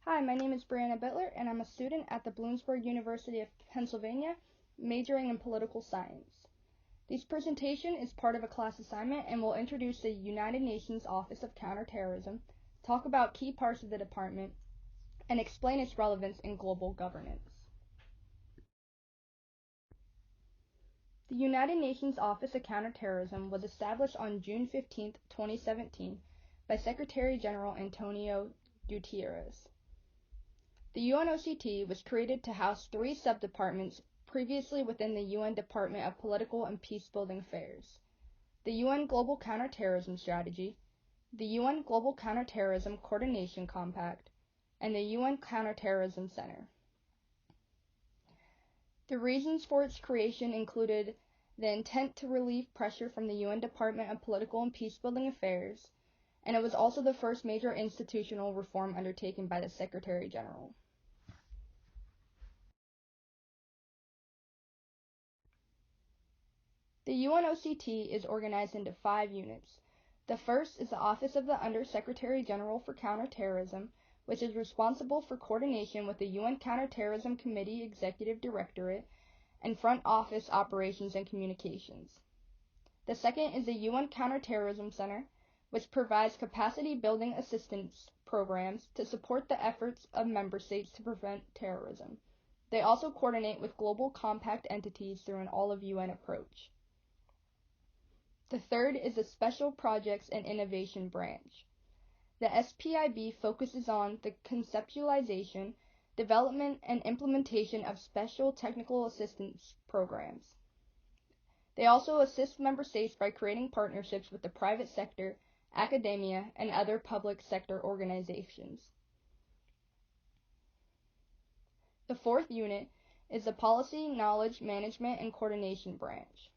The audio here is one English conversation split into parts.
Hi, my name is Brianna Bittler, and I'm a student at the Bloomsburg University of Pennsylvania, majoring in political science. This presentation is part of a class assignment and will introduce the United Nations Office of Counterterrorism, talk about key parts of the department, and explain its relevance in global governance. The United Nations Office of Counterterrorism was established on June 15, 2017, by Secretary General Antonio Guterres. The UNOCT was created to house three sub-departments previously within the UN Department of Political and Peacebuilding Affairs: the UN Global Counterterrorism Strategy, the UN Global Counterterrorism Coordination Compact, and the UN Counterterrorism Center. The reasons for its creation included the intent to relieve pressure from the UN Department of Political and Peacebuilding Affairs, and it was also the first major institutional reform undertaken by the Secretary General. The UNOCT is organized into 5 units. The first is the Office of the Under-Secretary General for Counterterrorism, which is responsible for coordination with the UN Counterterrorism Committee Executive Directorate and front office operations and communications. The second is the UN Counterterrorism Center, which provides capacity building assistance programs to support the efforts of member states to prevent terrorism. They also coordinate with global compact entities through an all-of-UN approach. The third is the Special Projects and Innovation Branch. The SPIB focuses on the conceptualization, development, and implementation of special technical assistance programs. They also assist member states by creating partnerships with the private sector, academia, and other public sector organizations. The fourth unit is the Policy, Knowledge, Management, and Coordination Branch.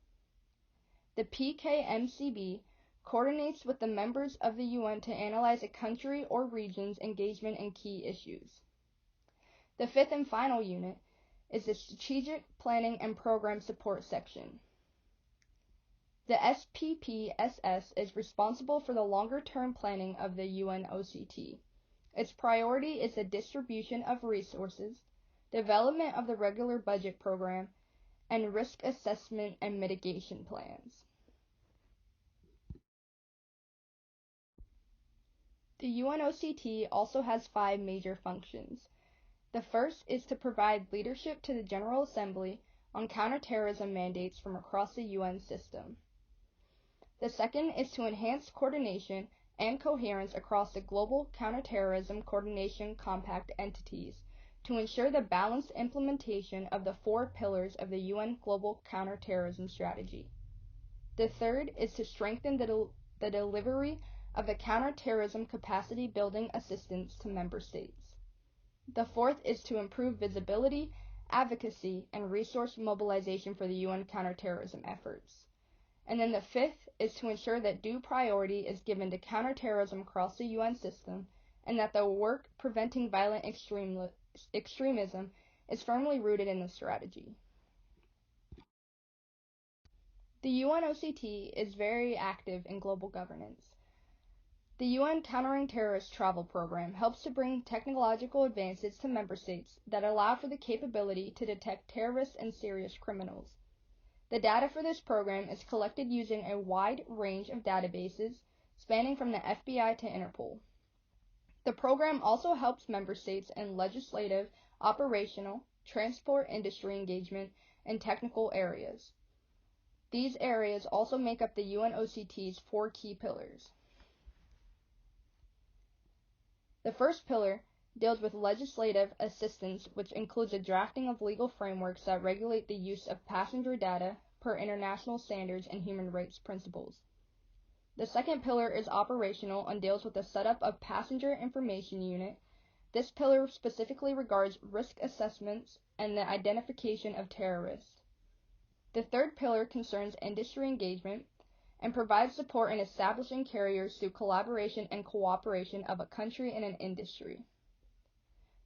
The PKMCB coordinates with the members of the UN to analyze a country or region's engagement in key issues. The fifth and final unit is the Strategic Planning and Program Support section. The SPPSS is responsible for the longer-term planning of the UNOCT. Its priority is the distribution of resources, development of the regular budget program, and risk assessment and mitigation plans. The UNOCT also has 5 major functions. The first is to provide leadership to the General Assembly on counterterrorism mandates from across the UN system. The second is to enhance coordination and coherence across the Global Counterterrorism Coordination Compact entities to ensure the balanced implementation of the 4 pillars of the UN Global Counterterrorism Strategy. The third is to strengthen the delivery of the counterterrorism capacity building assistance to member states. The fourth is to improve visibility, advocacy, and resource mobilization for the UN counterterrorism efforts. And then the fifth is to ensure that due priority is given to counterterrorism across the UN system and that the work preventing violent extremism is firmly rooted in the strategy. The UNOCT is very active in global governance. The UN Countering Terrorist Travel Program helps to bring technological advances to member states that allow for the capability to detect terrorists and serious criminals. The data for this program is collected using a wide range of databases spanning from the FBI to Interpol. The program also helps member states in legislative, operational, transport industry engagement, and technical areas. These areas also make up the UNOCT's 4 key pillars. The first pillar deals with legislative assistance, which includes the drafting of legal frameworks that regulate the use of passenger data per international standards and human rights principles. The second pillar is operational and deals with the setup of Passenger Information Unit. This pillar specifically regards risk assessments and the identification of terrorists. The third pillar concerns industry engagement and provides support in establishing carriers through collaboration and cooperation of a country and an industry.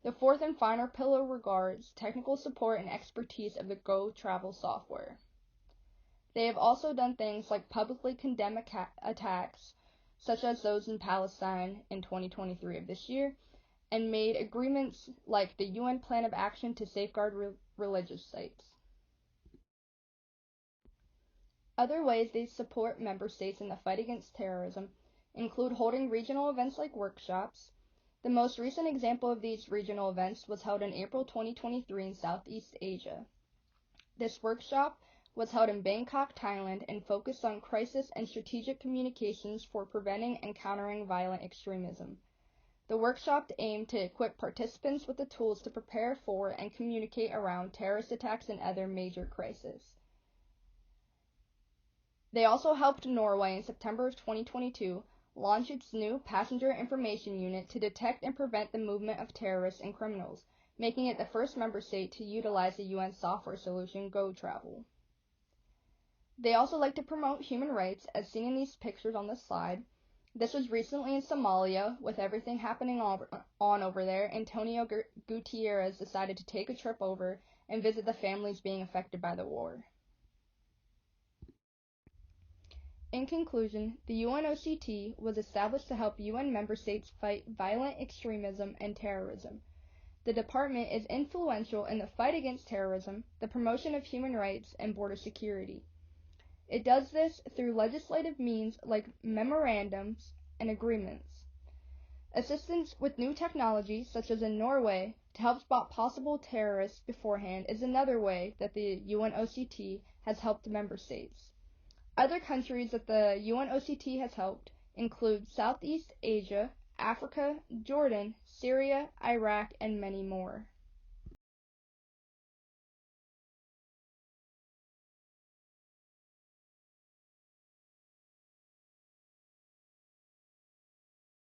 The fourth and final pillar regards technical support and expertise of the Go Travel software. They have also done things like publicly condemn attacks, such as those in Palestine in 2023 of this year, and made agreements like the UN Plan of Action to safeguard religious sites. Other ways they support member states in the fight against terrorism include holding regional events like workshops. The most recent example of these regional events was held in April 2023 in Southeast Asia. This workshop was held in Bangkok, Thailand, and focused on crisis and strategic communications for preventing and countering violent extremism. The workshop aimed to equip participants with the tools to prepare for and communicate around terrorist attacks and other major crises. They also helped Norway in September of 2022 launch its new Passenger Information Unit to detect and prevent the movement of terrorists and criminals, making it the first member state to utilize the UN software solution GoTravel. They also like to promote human rights, as seen in these pictures on this slide. This was recently in Somalia. With everything happening on over there, Antonio Gutierrez decided to take a trip over and visit the families being affected by the war. In conclusion, the UNOCT was established to help UN member states fight violent extremism and terrorism. The department is influential in the fight against terrorism, the promotion of human rights, and border security. It does this through legislative means like memorandums and agreements. Assistance with new technology, such as in Norway, to help spot possible terrorists beforehand is another way that the UNOCT has helped member states. Other countries that the UNOCT has helped include Southeast Asia, Africa, Jordan, Syria, Iraq, and many more.